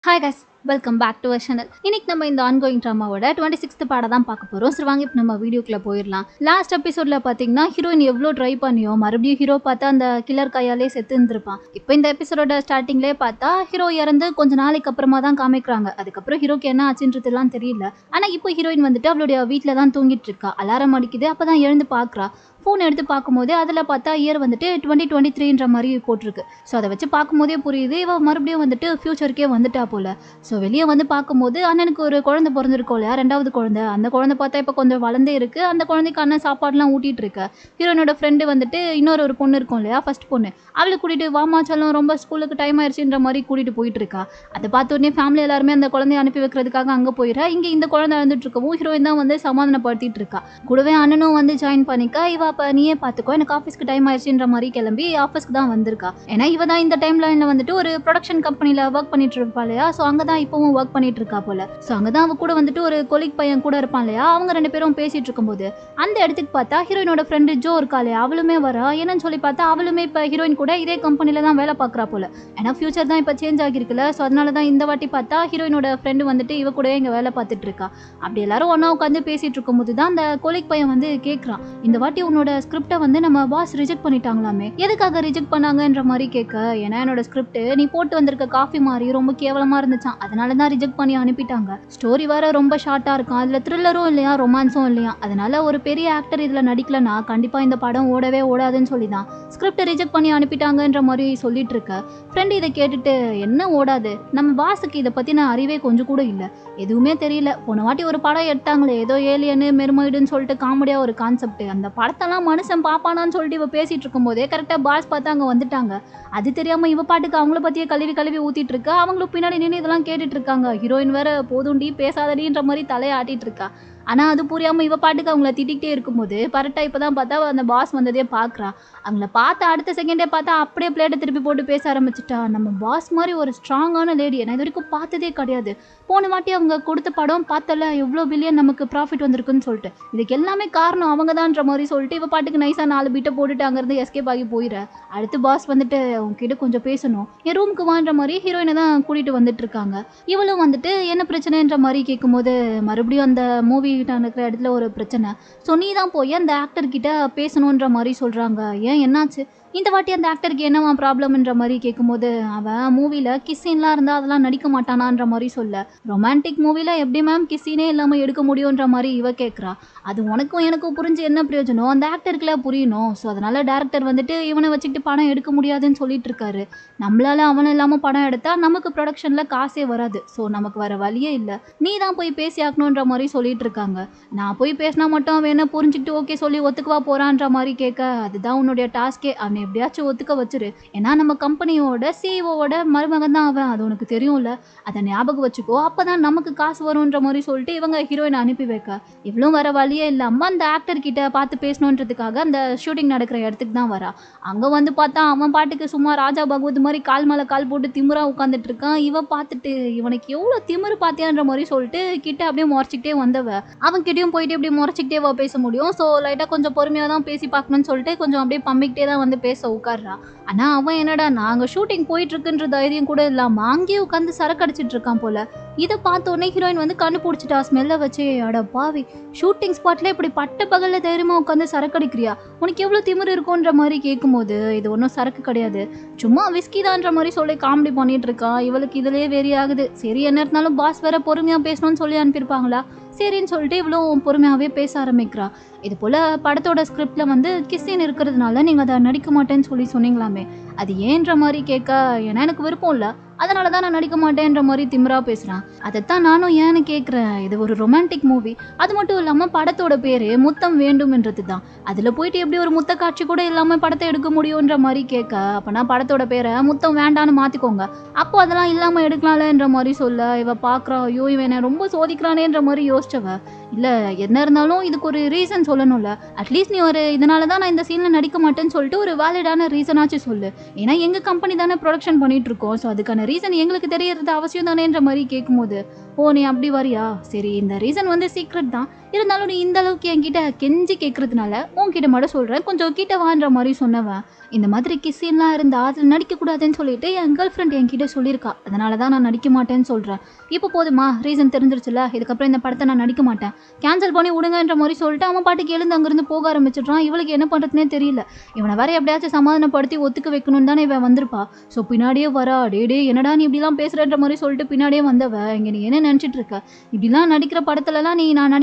Hi guys, welcome back to our channel. இன்னைக்கு நம்ம இந்த ஆன்கோயிங் ட்ராமாவோட 26th பாடம் தான் பார்க்க போகிறோம். சரி வாங்க இப்போ நம்ம வீடியோக்குள்ளே போயிடலாம். லாஸ்ட் எபிசோடில் பார்த்தீங்கன்னா ஹீரோயின் எவ்வளோ ட்ரை பண்ணியோ மறுபடியும் ஹீரோ பார்த்தா அந்த கில்லர் கையாலே செத்து இருந்திருப்பான். இப்போ இந்த எபிசோடோட ஸ்டார்டிங்லேயே பார்த்தா ஹீரோ இறந்து கொஞ்ச நாளைக்கு அப்புறமா தான் காமிக்கிறாங்க. அதுக்கப்புறம் ஹீரோக்கு என்ன ஆச்சுன்றதுலாம் தெரியல. ஆனால் இப்போ ஹீரோயின் வந்துட்டு அவளுடைய வீட்டில் தான் தூங்கிட்டு இருக்கா. அலாரம் அடிக்குது, அப்போ தான் எழுந்து பார்க்குறா. ஃபோன் எடுத்து பார்க்கும்போது அதில் பார்த்தா இயர் வந்துட்டு 2023ன்ற மாதிரி போட்டிருக்கு. ஸோ அதை வச்சு பார்க்கும்போதே புரியுது இவள் மறுபடியும் வந்துட்டு ஃப்யூச்சருக்கே வந்துட்டா போல். ஸோ வெளியே வந்து பார்க்கும்போது அண்ணனுக்கு ஒரு குழந்தை பிறந்திருக்கோம் இல்லையா, 2வது குழந்தை. அந்த குழந்தை பார்த்தா இப்போ கொஞ்சம் வளர்ந்தே இருக்குது. அந்த குழந்தைக்கு அண்ணன் சாப்பாடுலாம் ஊட்டிகிட்டு இருக்கு. ஹீரோனோட ஃப்ரெண்டு வந்துட்டு ஒரு பொண்ணு இருக்கும் இல்லையா, ஃபர்ஸ்ட் பொண்ணு, அவளை கூட்டிகிட்டு வாமாச்சாலும் ரொம்ப ஸ்கூலுக்கு டைம் ஆயிடுச்சுன்ற மாதிரி கூட்டிகிட்டு போயிட்டு இருக்கா. அதை பார்த்தோன்னே ஃபேமிலி எல்லாருமே அந்த குழந்தைய அனுப்பி வைக்கிறதுக்காக அங்கே போயிடா. இங்கே இந்த குழந்தை வந்துட்டு இருக்கவும் ஹீரோயின் தான் வந்து சமாதானப்படுத்திட்டு இருக்கா. கூடவே அண்ணனும் வந்து ஜாயின் பண்ணிக்கா. இவ அப்போ நீயே பார்த்துக்கோ, எனக்கு ஆஃபீஸ்க்கு டைம் ஆயிடுச்சுன்ற மாதிரி கிளம்பி ஆஃபீஸ்க்கு தான் வந்திருக்கா. ஏன்னா இவ தான் இந்த டைம் லைனில் வந்துட்டு ஒரு ப்ரொடக்ஷன் கம்பெனியில் ஒர்க் பண்ணிட்டு இருப்பா இல்லையா. ஸோ அங்கே தான் இப்போவும் ஒர்க் பண்ணிட்டு இருக்கா போல. ஸோ அங்கே தான் அவ கூட வந்துட்டு ஒரு கொலிக் பையன் கூட இருப்பான் இல்லையா. அவங்க 2 பேரும் பேசிட்டு இருக்கும்போது அந்த இடத்துக்கு பார்த்தா ஹீரோயினோட ஃப்ரெண்டு ஜோ இருக்கா இல்லையா, அவளுமே வரா. என்னன்னு சொல்லி பார்த்தா அவளுமே இப்போ ஹீரோயின் கூட இதே கம்பெனியில் தான் வேலை பார்க்குறா போல. ஏன்னா ஃபியூச்சர் தான் இப்போ சேஞ்ச் ஆகிருக்குல்ல. ஸோ அதனால தான் இந்த வாட்டி பார்த்தா ஹீரோயினோட ஃப்ரெண்டு வந்துட்டு இவ கூட இங்கே வேலை பார்த்துட்டு இருக்கா. அப்படி எல்லாரும் ஒன்றா உட்காந்து பேசிட்டு இருக்கும்போது தான் அந்த கொலிக் பையன் வந்து கேட்குறான், இந்த வாட்டி உன்னோட ஸ்கிரிப்டை வந்து நம்ம பாஸ் ரிஜெக்ட் பண்ணிட்டாங்களாமே, எதுக்காக ரிஜெக்ட் பண்ணாங்கன்ற மாதிரி கேட்க. ஏன்னா என்னோட ஸ்கிரிப்ட் நீ போட்டு வந்திருக்க காஃபி மாதிரி ரொம்ப கேவலமா இருந்துச்சான், அதனால தான் ரிஜெக்ட் பண்ணி அனுப்பிட்டாங்க. ஸ்டோரி வேற ரொம்ப ஷார்ட்டா இருக்கும், அதுல த்ரில்லரும் இல்லையா ரொமான்ஸும் இல்லையா. அதனால ஒரு பெரிய ஆக்டர் இதுல நடிக்கலனா கண்டிப்பா இந்த படம் ஓடவே ஓடாதுன்னு சொல்லி தான் ஸ்கிரிப்ட் ரிஜெக்ட் பண்ணி அனுப்பிட்டாங்கன்ற மாதிரி சொல்லிட்டு இருக்க. ஃப்ரெண்ட் இதை கேட்டுட்டு என்ன ஓடாது, நம்ம பாஸுக்கு இதை பத்தின அறிவே கொஞ்சம் கூட இல்லை, எதுவுமே தெரியல. போன வாட்டி ஒரு படம் எடுத்தாங்களே, ஏதோ ஏலியனு மெர்மைடுன்னு சொல்லிட்டு காமெடியா ஒரு கான்செப்ட், அந்த படத்தெல்லாம் மனுஷன் பாப்பானான்னு சொல்லிட்டு இவ பேசிட்டு இருக்கும்போதே கரெக்டா பாஸ் பார்த்து அங்க வந்துட்டாங்க. அது தெரியாம இவ பாட்டுக்கு அவங்கள பத்தியே கழுவி ஊத்திட்டு இருக்கா. அவங்களும் பின்னாடி நின்று இதெல்லாம் கேட்டுட்டு இருக்காங்க. ஹீரோயின் வேற போதுண்டி பேசாதடின்ற மாதிரி தலையை ஆட்டிட்டு இருக்கா. ஆனால் அது புரியாமல் இவ பாட்டுக்கு அவங்கள திட்டிகிட்டே இருக்கும்போது கரெக்டாக இப்போ தான் பார்த்தா அந்த பாஸ் வந்ததே பார்க்குறா. அவங்கள பார்த்து அடுத்த செகண்டே பார்த்தா அப்படியே பிளேட்டை திருப்பி போட்டு பேச ஆரம்பிச்சிட்டா. நம்ம பாஸ் மாதிரி ஒரு ஸ்ட்ராங்கான லேடி நான் இது வரைக்கும் பார்த்ததே கிடையாது. போன வாட்டி அவங்க கொடுத்த படம் பார்த்தல எவ்வளோ பில்லியன் நமக்கு ப்ராஃபிட் வந்திருக்குன்னு சொல்லிட்டு, இதுக்கு எல்லாமே காரணம் அவங்க தான்ன்ற மாதிரி சொல்லிட்டு இவ பாட்டுக்கு நைஸாக 4 பீட்டை போட்டுட்டு அங்கேருந்து எஸ்கேப் ஆகி போயிட. அடுத்து பாஸ் வந்துட்டு அவங்ககிட்ட கொஞ்சம் பேசணும், என் ரூமுக்கு வான்ற மாதிரி ஹீரோயினை தான் கூட்டிகிட்டு வந்துட்டு இருக்காங்க. இவளும் வந்துட்டு என்ன பிரச்சனைன்ற மாதிரி கேட்கும்போது மறுபடியும் அந்த மூவி இருக்கிற இடத்துல ஒரு பிரச்சனை. ஸோ நீ தான் போய் அந்த ஆக்டர் கிட்ட பேசணுன்ற மாதிரி சொல்கிறாங்க. ஏன் என்னாச்சு இந்த வாட்டி அந்த ஆக்டருக்கு என்னவா ப்ராப்ளம்ன்ற மாதிரி கேட்கும்போது அவன் மூவியில் கிஸ் சீன்லாம் இருந்தால் அதெல்லாம் நடிக்க மாட்டானான்ற மாதிரி சொல்ல. ரொமான்டிக் மூவியில் எப்படி மேம் கிஸ் சீனே இல்லாமல் எடுக்க முடியுன்ற மாதிரி இவ கேட்குறா. அது உனக்கும் எனக்கும் புரிஞ்சு என்ன பிரயோஜனம், அந்த ஆக்டருக்குலாம் புரியணும். ஸோ அதனால் டேரக்டர் வந்துட்டு இவனை வச்சுக்கிட்டு படம் எடுக்க முடியாதுன்னு சொல்லிட்டு இருக்காரு. நம்மளால அவனை இல்லாமல் படம் எடுத்தால் நமக்கு ப்ரொடக்ஷனில் காசே வராது. ஸோ நமக்கு வர வழியே இல்லை, நீ தான் போய் பேசி ஆக்கணுன்ற மாதிரி சொல்லிட்டு இருக்காங்க. நான் போய் பேசினா மட்டும் அவன் என்ன புரிஞ்சுக்கிட்டு ஓகே சொல்லி ஒத்துக்குவா போறான்ற மாதிரி கேட்க, அதுதான் உன்னுடைய டாஸ்கே, அவனை எப்படியாச்சும் ஒத்துக்க வச்சிரு. ஏன்னா நம்ம கம்பெனியோட சிஇஓவோட மருமகன் தான் அவன், அது உனக்கு தெரியும்ல, அதை ஞாபகம் வச்சுக்கோ, அப்பதான் நமக்கு காசு வரும்ன்ற மாதிரி சொல்லிட்டு இவங்க ஹீரோயினை அனுப்பி வைக்க. இவ்வளவு வர வழியே இல்லாம அந்த ஆக்டர் கிட்ட பார்த்து பேசணுன்றதுக்காக அந்த ஷூட்டிங் நடக்கிற இடத்துக்கு தான் வரா. அங்க வந்து பார்த்தா அவன் பாட்டுக்கு சும்மா ராஜா பகவத் மாதிரி கால் மேல கால் போட்டு திமிரா உட்காந்துட்டு இருக்கான். இவ பார்த்துட்டு இவனுக்கு எவ்வளவு திமிரு பாத்தியான்ற மாதிரி சொல்லிட்டு கிட்ட அப்படியே முறைச்சிக்கிட்டே வந்தவ. அவன் கிட்டயும் போயிட்டு இப்படி முறைச்சிக்கிட்டே பேச முடியும். ஸோ லைட்டா கொஞ்சம் பொறுமையா தான் பேசி பார்க்கணும்னு சொல்லிட்டு கொஞ்சம் அப்படியே பம்பிக்கிட்டே தான் வந்து பேச உட்கார்றா. ஆனா அவன் என்னடா நாங்க ஷூட்டிங் போயிட்டு இருக்குன்ற தைரியம் கூட இல்லாம அங்கேயே உட்காந்து சரக்கு அடிச்சிட்டு இருக்கான் போல. இதை பார்த்த உடனே ஹீரோயின் வந்து கண்டுபிடிச்சிட்டா ஸ்மெல்ல வச்சு. அட பாவி, ஷூட்டிங் ஸ்பாட்ல இப்படி பட்ட பகல்ல தைரியமா உட்காந்து சரக்கு அடிக்கிறியா, உனக்கு எவ்வளவு திமிரு இருக்கும்ன்ற மாதிரி கேட்கும்போது இது ஒன்றும் சரக்கு கிடையாது, சும்மா விஸ்கி தான்ற மாதிரி சொல்லி காமெடி பண்ணிட்டு இருக்கா. இவளுக்கு இதுலயே வெறி ஆகுது. சரி என்ன இருந்தாலும் பாஸ் வேற பொறுமையா பேசணும்னு சொல்லி அனுப்பியிருப்பாங்களா, சரின்னு சொல்லிட்டு இவ்வளோ பொறுமையாகவே பேச ஆரம்பிக்கிறா. இது போல் படத்தோட ஸ்கிரிப்டில் வந்து கிஸ்ஸின் இருக்கிறதுனால நீங்கள் அதை நடிக்க மாட்டேன்னு சொல்லி சொன்னீங்களாமே, அது ஏன்ற மாதிரி கேட்க, ஏன்னா எனக்கு விருப்பம் இல்லை அதனால தான் நான் நடிக்க மாட்டேன்ற மாதிரி திமிரா பேசுகிறான். அதைத்தான் நானும் ஏன்னு கேட்குறேன். இது ஒரு ரொமான்டிக் மூவி, அது மட்டும் இல்லாமல் படத்தோட பேர் முத்தம் வேண்டும்ன்றது தான். அதில் போயிட்டு எப்படி ஒரு முத்த காட்சி கூட இல்லாமல் படத்தை எடுக்க முடியுன்ற மாதிரி கேட்க, அப்போனா படத்தோட பேரை முத்தம் வேண்டான்னு மாற்றிக்கோங்க, அப்போ அதெல்லாம் இல்லாமல் எடுக்கலாம்லன்ற மாதிரி சொல்ல இவ பார்க்குறா. ஐயோ இவனை ரொம்ப சோதிக்கிறானேன்ற மாதிரி யோசிச்சவ. இல்லை என்ன இருந்தாலும் இதுக்கு ஒரு ரீசன் சொல்லணும்ல, அட்லீஸ்ட் நீ ஒரு இதனால தான் நான் இந்த சீனில் நடிக்க மாட்டேன்னு சொல்லிட்டு ஒரு வேலிடான ரீசனாச்சும் சொல்லு. ஏன்னா எங்கள் கம்பெனி தானே ப்ரொடக்ஷன் பண்ணிட்டு இருக்கோம், ஸோ அதுக்கான ரீசன் எங்களுக்கு தெரியறது அவசியம் தானேன்ற மாதிரி கேட்கும்போது ஓ நீ அப்படி வரியா, சரி இந்த ரீசன் வந்து சீக்ரெட் தான், இருந்தாலும் நீ இந்த அளவுக்கு என்கிட்ட கெஞ்சி கேட்கறதுனால உன்கிட்ட மட்டும் சொல்றேன், கொஞ்சம் கிட்ட வான்ற மாதிரி சொன்னவன் இந்த மாதிரி கிஸ்ஸின்லாம் இருந்தா அதில் நடிக்கக்கூடாதுன்னு சொல்லிட்டு என் கேர்ள் ஃப்ரெண்ட் என்கிட்ட சொல்லியிருக்கா, அதனால தான் நான் நடிக்க மாட்டேன்னு சொல்கிறேன். இப்போ போதுமா, ரீசன் தெரிஞ்சிருச்சுல, இதுக்கப்புறம் இந்த படத்தை நான் நடிக்க மாட்டேன், கேன்சல் பண்ணி விடுங்கன்ற மாதிரி சொல்லிட்டு அவன் பாட்டுக்கு எழுந்து அங்கேருந்து போக ஆரம்பிச்சிடுறான். இவளுக்கு என்ன பண்ணுறதுனே தெரியல. இவனை வேற எப்படியாச்சும் சமாதானப்படுத்தி ஒத்துக்க வைக்கணும்னு தானே இவன் வந்திருப்பா. ஸோ பின்னாடியே வரா, டே என்னடா நீ இப்படிலாம் பேசுகிறன்ற மாதிரி சொல்லிட்டு பின்னாடியே வந்தவ இங்கே நீ என்ன நினச்சிட்டு இருக்க, இப்படிலாம் நடிக்கிற படத்துலலாம் நீ நான்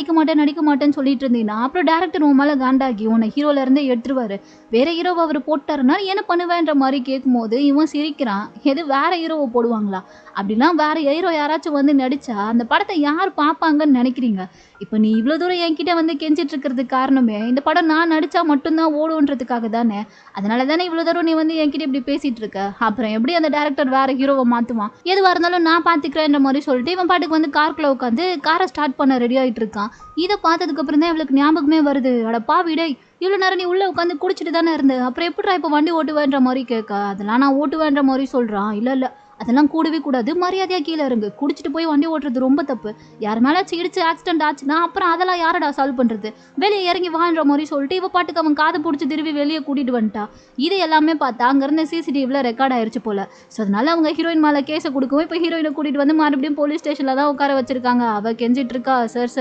நடிக்க மாட்டேன்னு சொல்லிட்டு இருந்தீங்கன்னா அப்புறம் டேரக்டர் உன் மேலே காண்டாகி உன்னை ஹீரோலேருந்தே எடுத்துருவாரு, வேற ஹீரோவை அவர் போட்டாருன்னா என்ன பண்ணுவேன்ற மாதிரி கேட்கும்போது இவன் சிரிக்கிறான். எது வேற ஹீரோவை போடுவாங்களா, அப்படிலாம் வேற ஹீரோ யாராச்சும் வந்து நடிச்சா அந்த படத்தை யார் பார்ப்பாங்கன்னு நினைக்கிறீங்க? இப்போ நீ இவ்வளோ தூரம் என்கிட்ட வந்து கெஞ்சிட்டு இருக்கிறதுக்கு காரணமே இந்த படம் நான் நடிச்சா மட்டும்தான் ஓடுன்றதுக்காக தானே, அதனால தானே இவ்வளோ தூரம் நீ வந்து என்கிட்ட இப்படி பேசிட்டு இருக்க. அப்புறம் எப்படி அந்த டேரக்டர் வேற ஹீரோவை மாற்றுவான், எதுவாக இருந்தாலும் நான் பார்த்துக்கிறேன்ற மாதிரி சொல்லிட்டு இவன் பாட்டுக்கு வந்து காருக்குள்ள உட்காந்து காரை ஸ்டார்ட் பண்ண ரெடி ஆகிட்டு இருக்கான். இதை பார்த்ததுக்கு அப்புறம் தான் இவளுக்கு ஞாபகமே வருது, அடப்பா விடை இவ்வளோ நேரம் நீ உள்ளே உட்காந்து குடிச்சிட்டு தானே இருந்த, அப்புறம் எப்படிடா இப்போ வண்டி ஓட்டுவேன்ற மாதிரி கேட்க, அதெல்லாம் நான் ஓட்டுவேன்ற மாதிரி சொல்கிறான். இல்லை அதெல்லாம் கூடவே கூடாது, மரியாதையாக கீழே இருங்க, குடிச்சிட்டு போய் வண்டி ஓட்டுறது ரொம்ப தப்பு, யார் மேலே இடிச்சு ஆக்சிடென்ட் ஆச்சுன்னா அப்புறம் அதெல்லாம் யாரடா சால்வ் பண்ணுறது, வெளியே இறங்கி வான்ற மாதிரி சொல்லிட்டு இவ பாட்டுக்கு அவன் காதை பிடிச்சி திரும்பி வெளியே கூட்டிகிட்டு வந்துட்டா. இது எல்லாமே பார்த்தா அங்கேருந்து சிசிடிவியில் ரெக்கார்ட் ஆயிடுச்சு போல. ஸோ அதனால அவங்க ஹீரோயின் மேலே கேஸை கொடுக்கவும் இப்போ ஹீரோயினை கூட்டிகிட்டு வந்து மறுபடியும் போலீஸ் ஸ்டேஷனில் தான் உட்கார வச்சிருக்காங்க. அவள் கெஞ்சிட்டு இருக்கா, சார்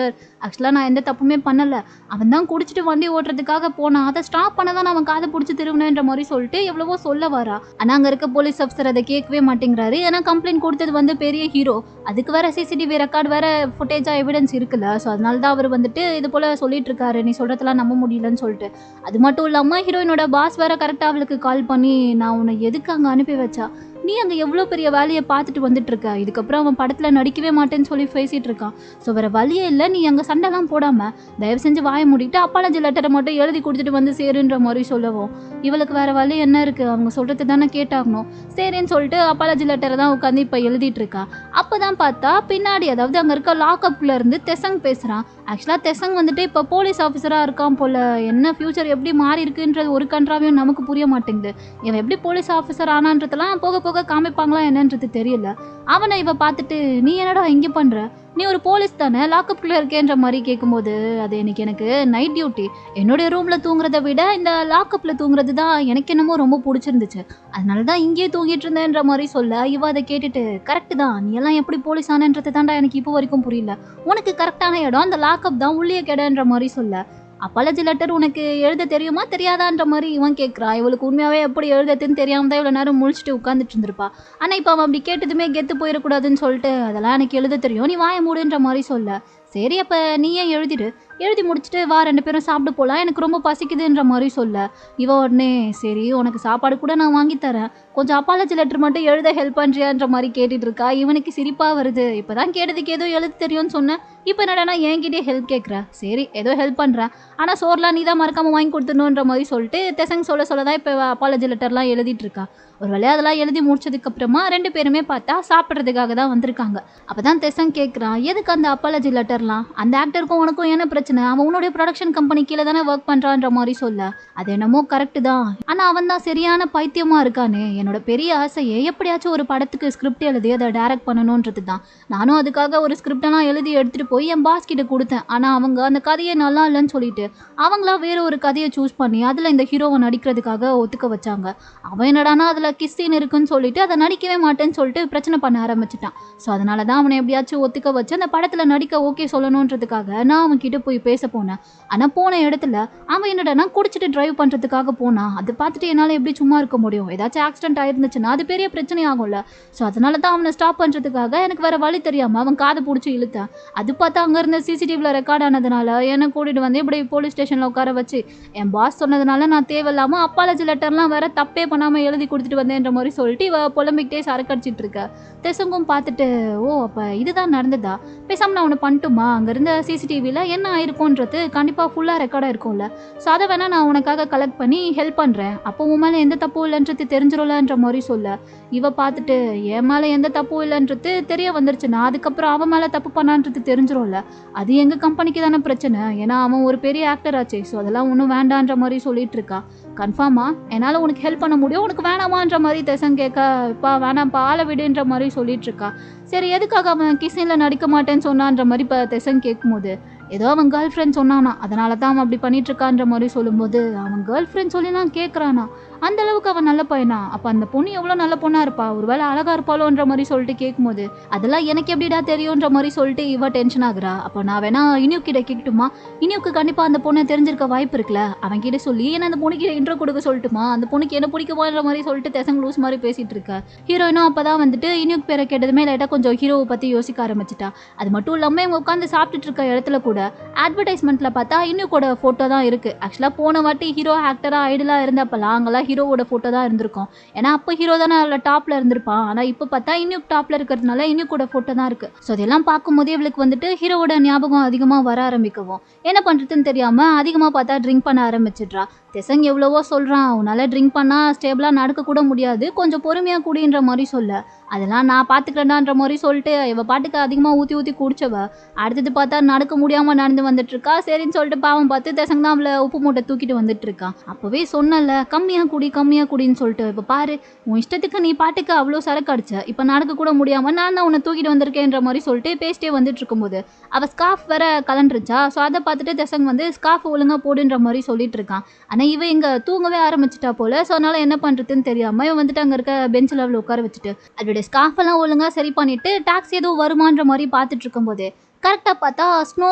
ஆக்சுவலாக நான் எந்த தப்புமே பண்ணலை, அவன் தான் குடிச்சிட்டு வண்டி ஓட்டுறதுக்காக போனான், அதை ஸ்டாப் பண்ண தான் அவன் காதை பிடிச்சி திரும்பினேன்ற மாதிரி சொல்லிட்டு எவ்வளவோ சொல்ல வரா. ஆனால் அங்கே இருக்க போலீஸ் ஆஃபீஸர் அதை கேட்கவே மாட்டேங்கிறாரு. ஏன்னா கம்ப்ளைண்ட் கொடுத்தது வந்து பெரிய ஹீரோ, அதுக்கு வேற சிசிடிவி ரெக்கார்டு வேற ஃபுட்டேஜா எவிடன்ஸ் இருக்குல்ல. ஸோ அதனால தான் அவர் வந்துட்டு இது போல சொல்லிட்டு இருக்காரு, நீ சொல்றதெல்லாம் நம்ப முடியலன்னு சொல்லிட்டு. அது மட்டும் இல்லாமல் ஹீரோயினோட பாஸ் வேற கரெக்டாக அவளுக்கு கால் பண்ணி நான் உன்னை எதுக்கு அங்கே அனுப்பி வச்சா, நீ அங்கே எவ்வளோ பெரிய வேலையை பார்த்துட்டு வந்துட்டு இருக்க, இதுக்கப்புறம் அவன் படத்தில் நடிக்கவே மாட்டேன்னு சொல்லி பேசிட்டு இருக்கான். ஸோ வேற வழியே இல்லை, நீ அங்கே சண்டைலாம் போடாமல் தயவு செஞ்சு வாய மூடிட்டு அப்பாலஜி லெட்டரை மட்டும் எழுதி கொடுத்துட்டு வந்து சேருன்ற மாதிரி சொல்லவும் இவளுக்கு வேற வழி என்ன இருக்குது, அவங்க சொல்கிறது தானே கேட்டாகணும். சரின்னு சொல்லிட்டு அப்பாலஜி லெட்டரை தான் உட்காந்து இப்போ எழுதிட்டு இருக்கா. அப்போ தான் பார்த்தா பின்னாடி அதாவது அங்கே இருக்க லாக்அப்ல இருந்து தெசங் பேசுகிறான். ஆக்சுவலாக தெசங் வந்துட்டு இப்போ போலீஸ் ஆஃபீஸராக இருக்கான் போல. என்ன ஃபியூச்சர் எப்படி மாறி இருக்குன்றது ஒரு கன்றாவையும் நமக்கு புரிய மாட்டேங்குது. இவன் எப்படி போலீஸ் ஆஃபீஸர் ஆனான்றதெல்லாம் போக போக காமிப்பாங்களா என்னன்றது தெரியல. அவனை இவ பார்த்துட்டு நீ என்னடா இங்கே பண்ணுற, நீ ஒரு போலீஸ் தானே, லாக்அப்குள்ளே இருக்கேன்ற மாதிரி கேட்கும்போது அது எனக்கு நைட் டியூட்டி, என்னுடைய ரூமில் தூங்குறதை விட இந்த லாக்அப்பில் தூங்குறது தான் எனக்கு என்னமோ ரொம்ப பிடிச்சிருந்துச்சு, அதனால தான் இங்கேயே தூங்கிட்டு இருந்தேன்ற மாதிரி சொல்ல இவ அதை கேட்டுட்டு கரெக்டு தான், நீ எல்லாம் எப்படி போலீஸ் ஆனன்றது தான்டா எனக்கு இப்போ வரைக்கும் புரியல, உனக்கு கரெக்டான இடம் அந்த லாக்அப் தான், உள்ளே கெடன்ற மாதிரி சொல்ல அப்பாலஜி லெட்டர் உனக்கு எழுத தெரியுமா தெரியாதான்ற மாதிரி இவன் கேட்குறா. இவளுக்கு உண்மையாகவே எப்படி எழுதுன்னு தெரியாமல் தான் இவ்வளோ நேரம் முழிச்சிட்டு உட்காந்துட்டு இருந்திருப்பா. ஆனால் இப்போ அவன் அப்படி கேட்டதுமே கெத்து போயிடக்கூடாதுன்னு சொல்லிட்டு அதெல்லாம் எனக்கு எழுத தெரியும், நீ வாய மூடுன்ற மாதிரி சொல்ல சரி அப்போ நீயே எழுதி முடிச்சுட்டு வா 2 பேரும் சாப்பிட்டு போகலாம், எனக்கு ரொம்ப பசிக்குதுன்ற மாதிரி சொல்ல இவ உடனே சரி உனக்கு சாப்பாடு கூட நான் வாங்கி தரேன், கொஞ்சம் அப்பாலஜி லெட்டர் மட்டும் எழுத ஹெல்ப் பண்ணுறியான்ற மாதிரி கேட்டுட்டு இருக்கா. இவனுக்கு சிரிப்பாக வருது, இப்போ தான் கேட்டதுக்கு ஏதோ எழுத தெரியும்னு சொன்னேன், இப்போ என்னடா என்கிட்டயே ஹெல்ப் கேட்குற, சரி ஏதோ ஹெல்ப் பண்ணுறேன், ஆனால் சோர்லாம் நீ தான் மறக்காமல் வாங்கி கொடுத்துடணுன்ற மாதிரி சொல்லிட்டு தெசங் சொல்ல தான் இப்போ அப்பாலஜி லெட்டர்லாம் எழுதிட்டு இருக்கா. ஒரு வேலையை அதெல்லாம் எழுதி முடிச்சதுக்கப்புறமா 2 பேருமே பார்த்தா சாப்பிட்றதுக்காக தான் வந்திருக்காங்க. அப்போ தான் தெசங் கேட்குறான் எதுக்கு அந்த அப்பாலஜி லெட்டர்லாம், அந்த ஆக்டருக்கும் உனக்கும் என்ன பிரச்சனை, அவன் உன்னுடைய ப்ரொடக்ஷன் கம்பெனி கீழே தானே ஒர்க் பண்ணுறான்ற மாதிரி சொல்ல அது என்னமோ கரெக்டு தான், ஆனால் அவன் தான் சரியான பைத்தியமாக இருக்கானே, என்னோட பெரிய ஆசையே எப்படியாச்சும் ஒரு படத்துக்கு ஸ்கிரிப்ட் எழுதி அதை டைரக்ட் பண்ணணுன்றது தான், நானும் அதுக்காக ஒரு ஸ்கிரிப்டெல்லாம் எழுதி எடுத்துகிட்டு போய் என் பாஸ் கிட்ட கொடுத்தேன், ஆனால் அவங்க அந்த கதையை நல்லா இல்லைன்னு சொல்லிட்டு அவங்களா வேற ஒரு கதையை சூஸ் பண்ணி அதில் இந்த ஹீரோவை நடிக்கிறதுக்காக ஒத்துக்க வச்சாங்க. அவன் என்னடானா அதில் கிஸ்ஸின் இருக்குன்னு சொல்லிட்டு அதை நடிக்கவே மாட்டேன்னு சொல்லிட்டு பிரச்சனை பண்ண ஆரம்பிச்சிட்டான். ஸோ அதனால தான் அவனை எப்படியாச்சும் ஒத்துக்க வச்சு அந்த படத்தில் நடிக்க ஓகே சொல்லணுன்றதுக்காக நான் அவன் கிட்ட போய் பேச போனேன். ஆனால் போன இடத்துல அவன் என்னடானா குடிச்சிட்டு டிரைவ் பண்ணுறதுக்காக போனான். அது பார்த்துட்டு என்னால் எப்படி சும்மா இருக்க முடியும், ஏதாச்சும் ஆக்சிடென்ட் ஆயிருந்துச்சுன்னா அது பெரிய பிரச்சனை ஆகும்ல. ஸோ அதனால தான் அவனை ஸ்டாப் பண்ணுறதுக்காக எனக்கு வேற வழி தெரியாமல் அவன் காதை பிடிச்சி இழுத்தேன். அது பார்த்தா அங்கே இருந்த சிசிடிவியில் ரெக்கார்ட் ஆனதுனால என்னை கூட்டிகிட்டு வந்து இப்படி போலீஸ் ஸ்டேஷனில் உட்கார வச்சு என் பாஸ் சொன்னதுனால நான் தேவையில்லாமல் அப்பாலஜி லெட்டர்லாம் வேற தப்பே பண்ணாமல் எழுதி கொடுத்துட்டு வந்தேன்ற மாதிரி சொல்லிட்டு இவ புலம்பிக்கிட்டே சரக்கடிச்சிட்டு இருக்க. தெசங்கும் பார்த்துட்டு ஓ அப்போ இதுதான் நடந்ததா, பேசாமல் நான் ஒன்று பண்ணிட்டுமா, அங்கே இருந்த சிசிடிவியில் என்ன ஆயிருக்கும்ன்றது கண்டிப்பாக ஃபுல்லாக ரெக்கார்டாக இருக்கும்ல, ஸோ அதை வேணால் நான் உனக்காக கலெக்ட் பண்ணி ஹெல்ப் பண்ணுறேன், அப்போ உன் மேலே எந்த தப்பும் இல்லைன்றது தெரிஞ்சிடும்லன்ற மாதிரி சொல்ல இவ பார்த்துட்டு என் மேலே எந்த தப்பும் இல்லைன்றது தெரிய வந்துருச்சுன்னா அதுக்கப்புறம் அவன் மேலே தப்பு பண்ணான்றது தெரிஞ்சிடும் கிடைச்சிரும்ல, அது எங்கள் கம்பெனிக்கு தானே பிரச்சனை, ஏன்னா அவன் ஒரு பெரிய ஆக்டர் ஆச்சு. ஸோ அதெல்லாம் ஒன்றும் வேண்டான்ற மாதிரி சொல்லிட்டு இருக்கா. கன்ஃபார்மா என்னால் உனக்கு ஹெல்ப் பண்ண முடியும், உனக்கு வேணாமான்ற மாதிரி தெசங் கேட்க, இப்பா வேணாம்ப்பா ஆளை விடுன்ற மாதிரி சொல்லிட்டு இருக்கா. சரி எதுக்காக அவன் கிஸ்ஸினில் நடிக்க மாட்டேன்னு சொன்னான்ற மாதிரி இப்போ தெசங் கேட்கும்போது, ஏதோ அவன் கேர்ள் ஃப்ரெண்ட் சொன்னானா, அதனால தான் அவன் அப்படி பண்ணிட்டு இருக்கான்ற மாதிரி சொல்லும்போது, அவன் கேர்ள் ஃப்ரெண்ட் சொல்லி தான் கேட்குறானா, அந்த அளவுக்கு அவன் நல்ல பையனா, அப்போ அந்த பொண்ணு எவ்வளோ நல்ல பொண்ணா இருப்பா, ஒருவேளை அழகா இருப்பாளோன்ற மாதிரி சொல்லிட்டு கேட்கும்போது, அதெல்லாம் எனக்கு எப்படிடா தெரியுன்ற மாதிரி சொல்லிட்டு இவ டென்ஷன் ஆகுறா. அப்போ நான் வேணா இனியூ கிட்ட கேட்கட்டுமா, இனியூக்கு கண்டிப்பாக அந்த பொண்ணை தெரிஞ்சிருக்க வாய்ப்பு இருக்குல்ல, அவன் கிட்ட சொல்லி என்ன அந்த பொண்ணுக்கு இன்ட்ரோ கொடுக்க சொல்லட்டுமா, அந்த பொண்ணுக்கு என்ன பிடிக்குமான்ற மாதிரி சொல்லிட்டு தெசங் லூஸ் மாதிரி பேசிட்டு இருக்க. ஹீரோயினும் அப்பதான் வந்துட்டு இனியூக் பேரை கேட்டதுமே லைட்டாக கொஞ்சம் ஹீரோவை பற்றி யோசிக்க ஆரம்பிச்சிட்டா. அது மட்டும் இல்லாமல் இவங்க உட்காந்து சாப்பிட்டுட்டு இருக்க இடத்துல கூட அட்வர்டைஸ்மெண்ட்ல பார்த்தா இனியூக்கோட ஃபோட்டோ தான் இருக்கு. ஆக்சுவலாக போன வாட்டி ஹீரோ ஆக்டராக ஐடலாக இருந்தப்பலாம் அங்கெல்லாம் ஹீரோவோட ஃபோட்டோ தான் இருந்திருக்கும், ஏன்னா அப்போ ஹீரோ தானே அதில் டாப்ல இருந்திருப்பான். ஆனால் இப்போ பார்த்தா இனியூக் டாப்ல இருக்கிறதுனால இனியூக்கோட ஃபோட்டோ தான் இருக்கு. ஸோ அதெல்லாம் பார்க்கும்போது இவளுக்கு வந்துட்டு ஹீரோவோட ஞாபகம் அதிகமாக வர ஆரம்பிக்கவும் என்ன பண்ணுறதுன்னு தெரியாமல் அதிகமாக பார்த்தா ட்ரிங்க் பண்ண ஆரம்பிச்சிட்றா. தெசங் எவ்வளவோ சொல்கிறான், உன்னால் ட்ரிங்க் பண்ணால் ஸ்டேபிளாக நடக்க கூட முடியாது, கொஞ்சம் பொறுமையாக குடின்ற மாதிரி சொல்ல, அதெல்லாம் நான் பார்த்துக்கிறேன்டான்ற மாதிரி சொல்லிட்டு இவ பாட்டுக்கு அதிகமாக ஊற்றி ஊற்றி குடிச்சவ அடுத்தது பார்த்தா நடக்க முடியாமல் நடந்து வந்துட்டு இருக்கா. சரின்னு சொல்லிட்டு பாவம் பார்த்து தெசங் தான் அவளை உப்பு மூட்டை தூக்கிட்டு வந்துட்டு இருக்கான். அப்போவே சொன்னல கம்மியாக குடின்னு சொல்லிட்டு, இப்போ பாரு உன் இஷ்டத்துக்கு நீ பாட்டுக்கு அவ்வளோ சரக்கு அடிச்ச, இப்போ நடக்க கூட முடியாமல் நான் தான் உன்னை தூக்கிட்டு வந்திருக்கேன்ற மாதிரி சொல்லிட்டு பேசிட்டே வந்துட்டு இருக்கும்போது அவள் ஸ்கார்ஃப் வேற கலண்டுருச்சா. ஸோ அதை பார்த்துட்டு தெசங் வந்து ஸ்கார்ஃப் ஒழுங்காக போடுன்ற மாதிரி சொல்லிட்டு இருக்கான். ஆனால் இவ இங்கே தூங்கவே ஆரம்பிச்சிட்டா போல. ஸோ அதனால என்ன பண்ணுறதுன்னு தெரியாமல் இவன் வந்துட்டு அங்கே இருக்க பெஞ்சில் அவளை உட்கார வச்சுட்டு அவளுடைய ஸ்கார்ஃப் எல்லாம் ஒழுங்காக சரி பண்ணிட்டு டாக்ஸி எதுவும் வருமான்ற மாதிரி பார்த்துட்டு இருக்கும்போது கரெக்டாக பார்த்தா ஸ்னோ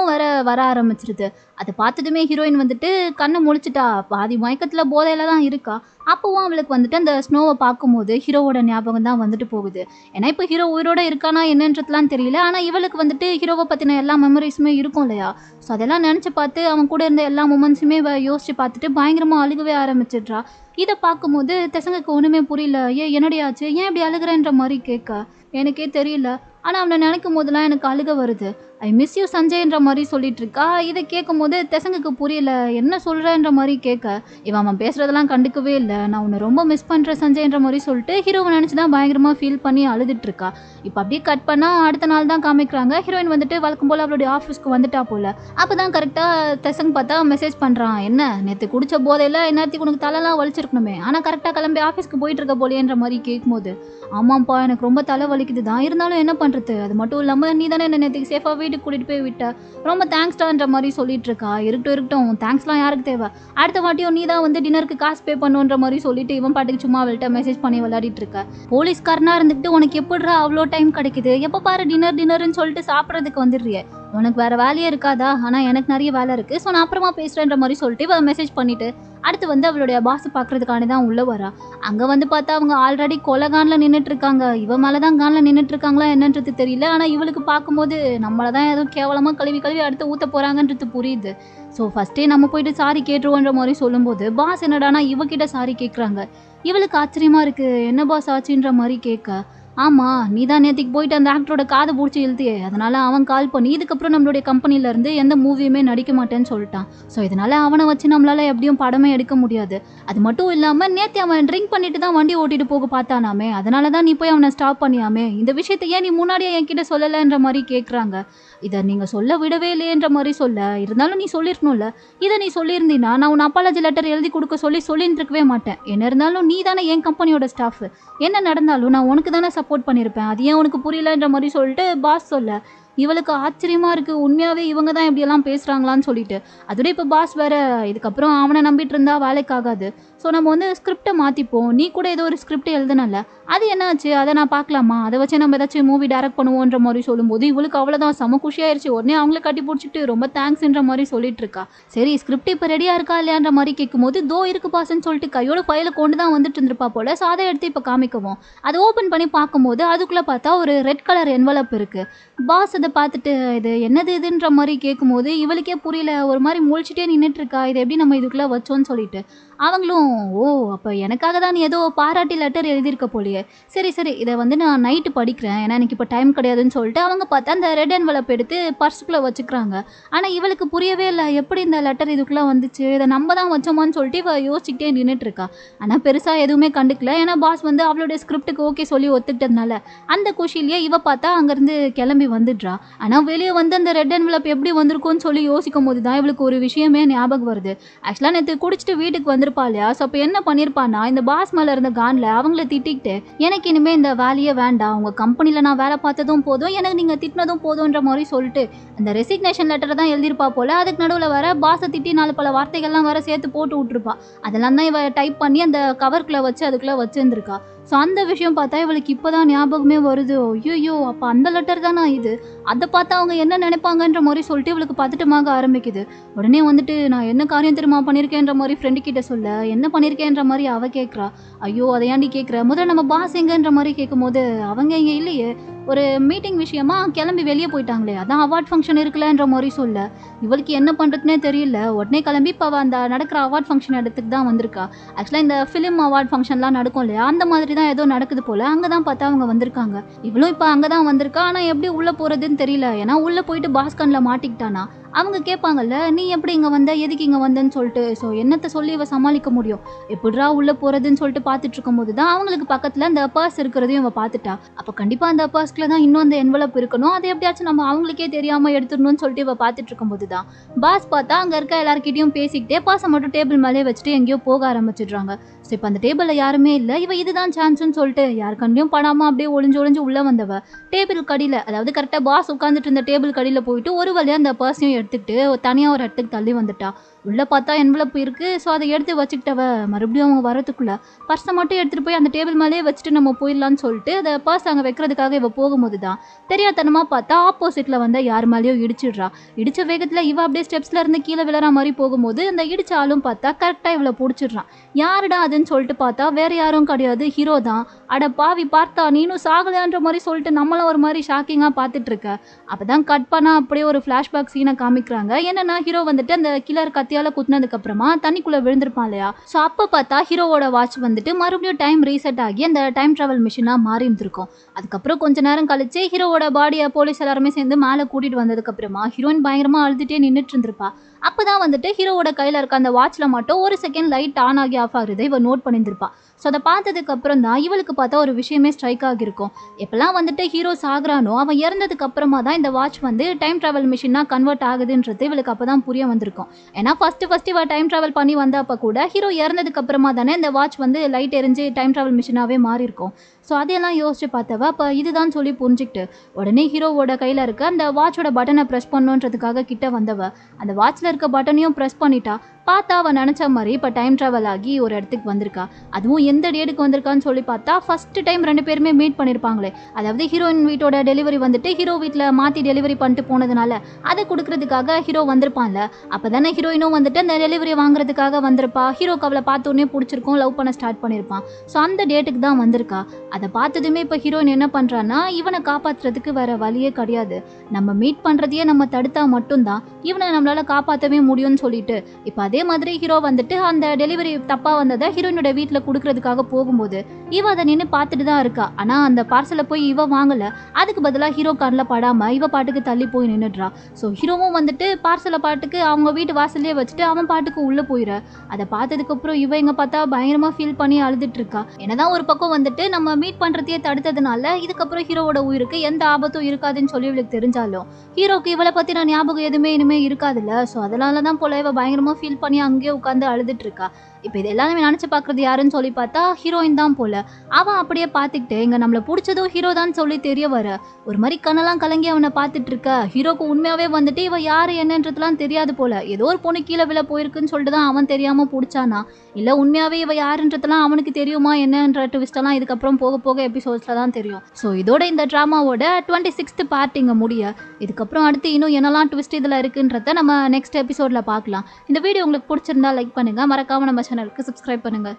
வர ஆரம்பிச்சிருது. அதை பார்த்ததுமே ஹீரோயின் வந்துட்டு கண்ணை முழிச்சிட்டா, பாதி மயக்கத்தில் போதையில தான் இருக்கா. அப்போவும் அவளுக்கு வந்துட்டு அந்த ஸ்னோவை பார்க்கும்போது ஹீரோவோட ஞாபகம் தான் வந்துட்டு போகுது. ஏன்னா இப்போ ஹீரோ உயிரோட இருக்கானா என்னன்றதுலாம் தெரியல, ஆனால் இவளுக்கு வந்துட்டு ஹீரோவை பற்றின எல்லா மெமரிஸுமே இருக்கும் இல்லையா. ஸோ அதெல்லாம் நினச்சி பார்த்து அவன் கூட இருந்த எல்லா மூமெண்ட்ஸுமே யோசிச்சு பார்த்துட்டு பயங்கரமாக அழுகவே ஆரம்பிச்சிட்றா. இதை பார்க்கும்போது தெசங்குக்கு ஒன்றுமே புரியல. என்னடி ஆச்சு, ஏன் இப்படி அழுகிறன்ற மாதிரி கேட்க, எனக்கே தெரியல, ஆனால் அவனை நினைக்கும் போதெல்லாம் எனக்கு அழுக வருது, ஐ மிஸ் யூ சஞ்சய்ன்ற மாதிரி சொல்லிட்டு இருக்கா. இதை கேட்கும் போது தெசங்குக்கு புரியல, என்ன சொல்கிறேன்ற மாதிரி கேட்க, அவன் பேசுகிறதெல்லாம் கண்டுக்கவே இல்லை. நான் உன்னை ரொம்ப மிஸ் பண்ணுறேன் சஞ்சய்ன்ற மாதிரி சொல்லிட்டு ஹீரோவை நினச்சி தான் பயங்கரமாக ஃபீல் பண்ணி அழுதுட்டு இருக்கா. இப்போ அப்படியே கட் பண்ணால் அடுத்த நாள் தான் காமிக்கிறாங்க. ஹீரோயின் வந்துட்டு வழக்கம் போல் அவளுடைய ஆஃபீஸ்க்கு வந்துட்டா போல். அப்போ தான் கரெக்டாக தெசங் பார்த்தா மெசேஜ் பண்ணுறான், என்ன நேற்று குடித்த போதையில் என்னத்துக்கு உனக்கு தலைலாம் வலிச்சிருக்கணுமே, ஆனால் கரெக்டாக கிளம்பி ஆஃபீஸ்க்கு போயிட்டு இருக்க போலேன்ற மாதிரி கேட்கும்போது, ஆமாம்ப்பா எனக்கு ரொம்ப தலை வலிக்குது தான், இருந்தாலும் என்ன பண்ணுறது, அது மட்டும் இல்லாமல் நீ தானே என்ன நேற்றுக்கு சேஃபாக வீட்டுக்கு கூட்டிகிட்டு போய் விட்ட, ரொம்ப தேங்க்ஸ்டான்ற மாதிரி சொல்லிட்டு இருக்கா. இருக்கட்டும் தேங்க்ஸ்லாம் யாருக்கு தேவை, அடுத்த வாட்டியும் நீ தான் வந்து டின்னருக்கு காசு பே பண்ணுன்ற மாதிரி சொல்லிட்டு இவன் பாட்டுக்கு சும்மா அவள்கிட்ட மெசேஜ் பண்ணி விளையாடிட்டு இருக்க. போலீஸ்காரனாக இருந்துக்கிட்டு உனக்கு எப்படிரா அவ்வளோ டைம் கிடைக்குது, எப்போ பாரு டின்னர்னு சொல்லிட்டு சாப்பிட்றதுக்கு வந்துடுறியே, உனக்கு வேறு வேலையே இருக்காதா, ஆனால் எனக்கு நிறைய வேலை இருக்குது, ஸோ நான் அப்புறமா பேசுகிறேன்ற மாதிரி சொல்லிட்டு இவன் மெசேஜ் பண்ணிவிட்டு அடுத்து வந்து அவளுடைய பாஸ் பார்க்குறதுக்காண்டி தான் உள்ளே வரா. அங்கே வந்து பார்த்தா அவங்க ஆல்ரெடி கொலகானில் நின்றுட்டு இருக்காங்க. இவன் மேலே தான் கானில் நின்றுட்டு இருக்காங்களா என்னன்றது தெரியல, ஆனால் இவளுக்கு பார்க்கும்போது நம்மளை தான் எதுவும் கேவலமாக கழுவி அடுத்து ஊற்ற போகிறாங்கன்றது புரியுது. ஸோ ஃபஸ்ட்டே நம்ம போயிட்டு சாரி கேட்டுருவோன்ற மாதிரி சொல்லும்போது பாஸ் என்னடானா இவகிட்ட சாரி கேட்குறாங்க. இவளுக்கு ஆச்சரியமாக இருக்குது, என்ன பாஸ் ஆச்சுன்ற மாதிரி கேட்க, ஆமாம் நீ தான் நேற்றுக்கு போயிட்டு அந்த ஆக்டரோட காதை பிடிச்சி இழுத்தியே, அதனால் அவன் கால் பண்ணி இதுக்கப்புறம் நம்மளுடைய கம்பெனிலேருந்து எந்த மூவியுமே நடிக்க மாட்டேன்னு சொல்லிட்டான். ஸோ இதனால் அவனை வச்சு நம்மளால் எப்படியும் படமே எடுக்க முடியாது. அது மட்டும் இல்லாமல் நேற்று அவன் ட்ரிங்க் பண்ணிட்டு தான் வண்டி ஓட்டிட்டு போக பார்த்தானாமே, அதனால தான் நீ போய் அவனை ஸ்டாப் பண்ணியாமே, இந்த விஷயத்தை ஏன் நீ முன்னாடியே என்கிட்ட சொல்லலைன்ற மாதிரி கேட்குறாங்க. இதை நீங்கள் சொல்ல விடவே இல்லையன்ற மாதிரி சொல்ல, இருந்தாலும் நீ சொல்லியிருக்கணும்ல, இதை நீ சொல்லியிருந்தீன்னா நான் உன் அப்பாலஜி லெட்டர் எழுதி கொடுக்க சொல்லிட்டு இருக்கவே மாட்டேன். என்ன இருந்தாலும் நீ தானே என் கம்பெனியோட ஸ்டாஃப், என்ன நடந்தாலும் நான் உனக்கு தானே சப்போர்ட் பண்ணியிருப்பேன், அது ஏன் உனக்கு புரியலன்ற மாதிரி சொல்லிட்டு பாஸ் சொல்ல, இவளுக்கு ஆச்சரியமாக இருக்குது, உண்மையாகவே இவங்க தான் இப்படியெல்லாம் பேசுகிறாங்களான்னு சொல்லிட்டு. அதோட இப்போ பாஸ் வேறு, இதுக்கப்புறம் அவனை நம்பிட்டு இருந்தால் வேலைக்காகாது, ஸோ நம்ம வந்து ஸ்கிரிப்டை மாற்றிப்போம், நீ கூட ஏதோ ஒரு ஸ்கிரிப்ட் எழுதுனல, அது என்னாச்சு, அதை நான் பார்க்கலாமா, அதை வச்சு நம்ம ஏதாச்சும் மூவி டைரக்ட் பண்ணுவோன்ற மாதிரி சொல்லும்போது இவளுக்கு அவ்வளோதான் செம குஷியாயிருச்சு. உடனே அவங்கள கட்டி பிடிச்சிட்டு ரொம்ப தேங்க்ஸ்ன்ற மாதிரி சொல்லிட்டு இருக்கா. சரி ஸ்கிரிப்ட் இப்போ ரெடியாக இருக்கா இல்லையான்ற மாதிரி கேட்கும்போது தோ இருக்கு பாஸ்ன்னு சொல்லிட்டு கையோட ஃபைலை கொண்டு தான் வந்துட்டு இருந்திருப்பா போல். ஸோ அதை எடுத்து இப்போ காமிக்கவும் அதை ஓப்பன் பண்ணி பார்க்கும்போது அதுக்குள்ளே பார்த்தா ஒரு ரெட் கலர் என்வலப் இருக்குது. பாஸ் அதை பார்த்துட்டு இது என்னது இதுன்ற மாதிரி கேட்கும்போது இவளுக்கே புரியல, ஒரு மாதிரி முழிச்சிட்டே நின்றுட்டு இருக்கா, இதை எப்படி நம்ம இதுக்குள்ளே வச்சோன்னு சொல்லிட்டு. அவங்களும் ஓ அப்போ எனக்காக தான் நீ ஏதோ பாராட்டி லெட்டர் எழுதியிருக்க போலியே, சரி இதை வந்து நான் நைட்டு படிக்கிறேன், ஏன்னா எனக்கு இப்போ டைம் கிடையாதுன்னு சொல்லிட்டு அவங்க பார்த்தா அந்த ரெட் என்வலப் எடுத்து பர்ஸுக்குள்ளே வச்சுக்கிறாங்க. ஆனால் இவளுக்கு புரியவே இல்லை, எப்படி இந்த லெட்டர் இதுக்குள்ளே வந்துச்சு, இதை நம்ம தான் வச்சோமான்னு சொல்லிட்டு இவ யோசிச்சுக்கிட்டே நின்றுட்டு இருக்கா. ஆனால் பெருசாக எதுவுமே கண்டுக்கல, ஏன்னா பாஸ் வந்து அவளுடைய ஸ்கிரிப்டுக்கு ஓகே சொல்லி ஒத்துக்கிட்டதுனால அந்த குஷிலேயே இவ பார்த்தா அங்கேருந்து கிளம்பி வந்துடுறா. வந்துடுறா. ஆனா வெளியே வந்து அந்த ரெட் என்வலப் எப்படி வந்திருக்கும்னு சொல்லி யோசிக்கும் போது தான் இவளுக்கு ஒரு விஷயமே ஞாபகம் வருது. ஆக்சுவலா நேற்று குடிச்சிட்டு வீட்டுக்கு வந்திருப்பா இல்லையா? ஸோ அப்போ என்ன பண்ணியிருப்பான்னா இந்த பாஸ் மேலே இருந்த கான்ல அவங்கள திட்டிக்கிட்டு எனக்கு இனிமே இந்த வேலையே வேண்டாம், உங்க கம்பெனியில் நான் வேலை பார்த்ததும் போதும், எனக்கு நீங்க திட்டினதும் போதும்ன்ற மாதிரி சொல்லிட்டு அந்த ரெசிக்னேஷன் லெட்டரை தான் எழுதியிருப்பா போல. அதுக்கு நடுவில் வர பாஸை திட்டி 4 பல வார்த்தைகள்லாம் வேற சேர்த்து போட்டு விட்டுருப்பா. அதெல்லாம் தான் இவ டைப் பண்ணி அந்த கவருக்குள்ள வச்சு அதுக்குள்ள வச்சிருந்திருக்கா. ஸோ அந்த விஷயம் பார்த்தா இவளுக்கு இப்போதான் ஞாபகமே வருது. ஐயோ, அப்போ அந்த லெட்டர் தானா இது? அதை பார்த்தா அவங்க என்ன நினைப்பாங்கன்ற மாதிரி சொல்லிட்டு இவளுக்கு பதட்டமாக ஆரம்பிக்குது. உடனே வந்துட்டு நான் என்ன காரியம் தெரியுமா பண்ணியிருக்கேன்ற மாதிரி ஃப்ரெண்டு கிட்ட சொல்ல என்ன பண்ணியிருக்கேன்ற மாதிரி அவ கேட்குறா. ஐயோ, அதை ஏன்டி கேட்குற, முதல்ல நம்ம பாஸ் எங்கன்ற மாதிரி கேட்கும்போது அவங்க இங்கே இல்லையே, ஒரு மீட்டிங் விஷயமா கிளம்பி வெளியே போயிட்டாங்களே, அதான் அவார்ட் ஃபங்க்ஷன் இருக்குல்லன்ற மாதிரி சொல்ல இவளுக்கு என்ன பண்ணுறதுனே தெரியல. உடனே கிளம்பி இப்போ அந்த நடக்கிற அவார்ட் ஃபங்க்ஷன் இடத்துக்கு தான் வந்திருக்கா. ஆக்சுவலாக இந்த ஃபிலிம் அவார்ட் ஃபங்க்ஷன்லாம் நடக்கும் இல்லையா, அந்த மாதிரி தான் ஏதோ நடக்குது போல். அங்கே தான் பார்த்தா அவங்க வந்திருக்காங்க. இவளும் இப்போ அங்கே தான் வந்திருக்கா. ஆனால் எப்படி உள்ளே போகிறதுன்னு தெரியல. ஏன்னா உள்ளே போயிட்டு பாஸ்கனில் மாட்டிக்கிட்டானா. அவங்க கேட்பாங்கல்ல, நீ எப்படி இங்கே வந்த, எதுக்கு இங்கே வந்தேன்னு சொல்லிட்டு. ஸோ என்னத்தை சொல்லி இவ சமாளிக்க முடியும்? எப்படிரா உள்ளே போகிறதுன்னு சொல்லிட்டு பார்த்துட்டு இருக்கும்போது தான் அவங்களுக்கு பக்கத்தில் அந்த பர்ஸ் இருக்கிறதையும் இவ பார்த்துட்டா. அப்போ கண்டிப்பாக அந்த பர்ஸ்க்குள்ள தான் இன்னும் அந்த என்வலப் இருக்கணும், அதை எப்படியாச்சும் நம்ம அவங்களுக்கே தெரியாமல் எடுத்துடணும்னு சொல்லிட்டு இவ பார்த்துட்டு இருக்கும்போது தான் பாஸ் பார்த்தா அங்கே இருக்க எல்லாருக்கிட்டையும் பேசிக்கிட்டே பர்ஸை மட்டும் டேபிள் மேலே வச்சுட்டு எங்கேயோ போக ஆரம்பிச்சிடுறாங்க. ஸோ இப்போ அந்த டேபிளில் யாருமே இல்லை. இவ இதுதான் சான்ஸ்ன்னு சொல்லிட்டு யார் கண்டையும் படாமல் அப்படியே ஒளிஞ்சு உள்ளே வந்தவ டேபிள் கடியில், அதாவது கரெக்டாக பாஸ் உட்காந்துட்டு இருந்த டேபிள் கடியில் போயிட்டு ஒரு வழியாக அந்த பர்ஸையும் எடுத்துக்கிட்டு தனியாக ஒரு இடத்துக்கு தள்ளி வந்துட்டா. உள்ளே பார்த்தா என்வலப் இருக்குது. ஸோ அதை எடுத்து வச்சுக்கிட்டவ மறுபடியும் அவங்க வரத்துக்குள்ளே பர்ஸை மட்டும் எடுத்துகிட்டு போய் அந்த டேபிள் மேலேயே வச்சுட்டு நம்ம போயிடலான்னு சொல்லிட்டு அதை பர்ஸ் அங்கே வைக்கிறதுக்காக இவ போகும்போது தான் தெரியாதனமாக பார்த்தா ஆப்போசிட்டில் வந்து யார் மேலேயோ இடிச்சிடுறா. இடித்த வேகத்தில் இவ அப்படியே ஸ்டெப்ஸில் இருந்து கீழே விழற மாதிரி போகும்போது அந்த இடிச்ச ஆளும் பார்த்தா கரெக்டாக இவளை பிடிச்சிடுறான். யாருடா அதுன்னு சொல்லிட்டு பார்த்தா வேற யாரும் கிடையாது, ஹீரோ தான். அட பாவி பார்த்தா நீனும் சாகலையான்ற மாதிரி சொல்லிட்டு நம்மளும் ஒரு மாதிரி ஷாக்கிங்காக பார்த்துட்டு இருக்க. அப்போ தான் கட் பண்ணால் அப்படியே ஒரு ஃப்ளாஷ்பேக் சீனை காமிக்கிறாங்க. என்னன்னா ஹீரோ வந்துட்டு அந்த கில்லர் கத்தியால குத்துனதுக்கு அப்புறமா தண்ணிக்குள்ள விழுந்திருப்பான் இல்லையா? ஸோ அப்போ பார்த்தா ஹீரோவோட வாட்ச் வந்துட்டு மறுபடியும் டைம் ரீசெட் ஆகி அந்த டைம் டிராவல் மிஷினா மாறி இருந்திருக்கும். அதுக்கப்புறம் கொஞ்ச நேரம் கழிச்சு ஹீரோவோட பாடியை போலீஸ் எல்லாருமே சேர்ந்து மேலே கூட்டிட்டு வந்ததுக்கு அப்புறமா ஹீரோயின் பயங்கரமா அழுதுட்டே நின்றுட்டு இருந்திருப்பா. அப்பதான் வந்துட்டு ஹீரோவோட கையில இருக்க அந்த வாட்ச்ல மட்டும் ஒரு செகண்ட் லைட் ஆன் ஆகி ஆஃப் ஆகுறதை இவ நோட் பண்ணியிருந்திருப்பா. ஸோ அதை பார்த்ததுக்கு அப்புறம் தான் இவளுக்கு பார்த்தா ஒரு விஷயமே ஸ்ட்ரைக் ஆகிருக்கும். எப்பெல்லாம் வந்துட்டு ஹீரோ சாகுறானோ அவன் இறந்ததுக்கு அப்புறமா தான் இந்த வாட்ச் வந்து டைம் டிராவல் மிஷினா கன்வெர்ட் ஆகுதுன்றது இவளுக்கு அப்பதான் புரிய வந்திருக்கும். ஏன்னா ஃபர்ஸ்ட் இவ டைம் டிராவல் பண்ணி வந்தப்ப கூட ஹீரோ இறந்ததுக்கு அப்புறமா தானே இந்த வாட்ச் வந்து லைட் எரிஞ்சு டைம் டிராவல் மிஷினாவே மாறி இருக்கும். ஸோ அதையெல்லாம் யோசிச்சு பார்த்தவ அப்போ இதுதான் சொல்லி புரிஞ்சுக்கிட்டு உடனே ஹீரோவோட கையில் இருக்க அந்த வாட்சோட பட்டனை ப்ரெஸ் பண்ணுன்றதுக்காக கிட்ட வந்தவ அந்த வாட்சில் இருக்க பட்டனையும் ப்ரெஸ் பண்ணிட்டா. பார்த்தா அவன் நினச்ச மாதிரி இப்போ டைம் ட்ராவல் ஆகி ஒரு இடத்துக்கு வந்திருக்கா. அதுவும் எந்த டேட்டுக்கு வந்திருக்கான்னு சொல்லி பார்த்தா ஃபர்ஸ்ட் டைம் 2 பேருமே மீட் பண்ணியிருப்பாங்களே, அதாவது ஹீரோயின் வீட்டோட டெலிவரி வந்துட்டு ஹீரோ வீட்டில் மாற்றி டெலிவரி பண்ணிட்டு போனதுனால அதை கொடுக்கறதுக்காக ஹீரோ வந்திருப்பான்ல. அப்போ தானே ஹீரோயினும் வந்துட்டு அந்த டெலிவரி வாங்குறதுக்காக வந்திருப்பா. ஹீரோக்கு அவளை பார்த்தோன்னே பிடிச்சிருக்கும், லவ் பண்ண ஸ்டார்ட் பண்ணியிருப்பான். ஸோ அந்த டேட்டுக்கு தான் வந்திருக்கா. அதை பார்த்ததுமே இப்போ ஹீரோயின் என்ன பண்ணுறான்னா இவனை காப்பாற்றுறதுக்கு வேற வழியே கிடையாது, நம்ம மீட் பண்ணுறதையே நம்ம தடுத்தா மட்டும்தான் இவனை நம்மளால் காப்பாற்றவே முடியும்னு சொல்லிட்டு இப்போ அதே மாதிரி ஹீரோ வந்துட்டு அந்த டெலிவரி தப்பா வந்ததை ஹீரோயினோட வீட்டில் கொடுக்கறதுக்காக போகும்போது இவ அதை நின்று பார்த்துட்டு தான் இருக்கா. ஆனால் அந்த பார்சலை போய் இவ வாங்கலை. அதுக்கு பதிலாக ஹீரோ கண்ணில் படாமல் இவ பாட்டுக்கு தள்ளி போய் நின்றுடுறா. ஸோ ஹீரோவும் வந்துட்டு பார்சலை பாட்டுக்கு அவங்க வீட்டு வாசல்லே வச்சுட்டு அவன் பாட்டுக்கு உள்ளே போயிட. அதை பார்த்ததுக்கப்புறம் இவ எங்கே பார்த்தா பயங்கரமாக ஃபீல் பண்ணி அழுதுட்டு இருக்கா. என்னதான் ஒரு பக்கம் வந்துட்டு நம்ம மீட் பண்ணுறதையே தடுத்ததுனால இதுக்கப்புறம் ஹீரோவோட உயிருக்கு எந்த ஆபத்தும் இருக்காதுன்னு சொல்லி இவளுக்கு தெரிஞ்சாலும் ஹீரோக்கு இவளை பற்றின ஞாபகம் எதுவுமே இனிமே இருக்காதுல்ல. ஸோ அதனால தான் போல இவ பயங்கரமாக ஃபீல் பண்ணி அங்கேயே உட்காந்து அழுதுட்டு இருக்கா. இப்போ இது எல்லாமே நினச்சி பார்க்குறது யாருன்னு சொல்லி பார்த்தா ஹீரோயின் தான் போல. அவன் அப்படியே பார்த்துக்கிட்டு இங்கே நம்மளை பிடிச்சதும் ஹீரோ தான் சொல்லி தெரிய வர ஒரு மாதிரி கண்ணெல்லாம் கலங்கி அவனை பார்த்துட்டு இருக்க. ஹீரோக்கு உண்மையாகவே வந்துட்டு இவ யார் என்னன்றதுலாம் தெரியாது போல. ஏதோ ஒரு பொண்ணு கீழே விழ போயிருக்குன்னு சொல்லிட்டு தான் அவன் தெரியாமல் பிடிச்சானா, இல்லை உண்மையாகவே இவ யாருன்றதுலாம் அவனுக்கு தெரியுமா என்னன்ற ட்விஸ்டெல்லாம் இதுக்கப்புறம் போக போக எபிசோட்ஸில் தான் தெரியும். ஸோ இதோட இந்த ட்ராமாவோட 26th பார்ட் இங்கே முடிய. இதுக்கப்புறம் அடுத்து இன்னும் என்னெல்லாம் ட்விஸ்ட் இதில் இருக்குன்றத நம்ம நெக்ஸ்ட் எபிசோடில் பார்க்கலாம். இந்த வீடியோ உங்களுக்கு பிடிச்சிருந்தா லைக் பண்ணுங்கள், மறக்காமல் நம்ம சேனலுக்கு சப்ஸ்கிரைப் பண்ணுங்கள்.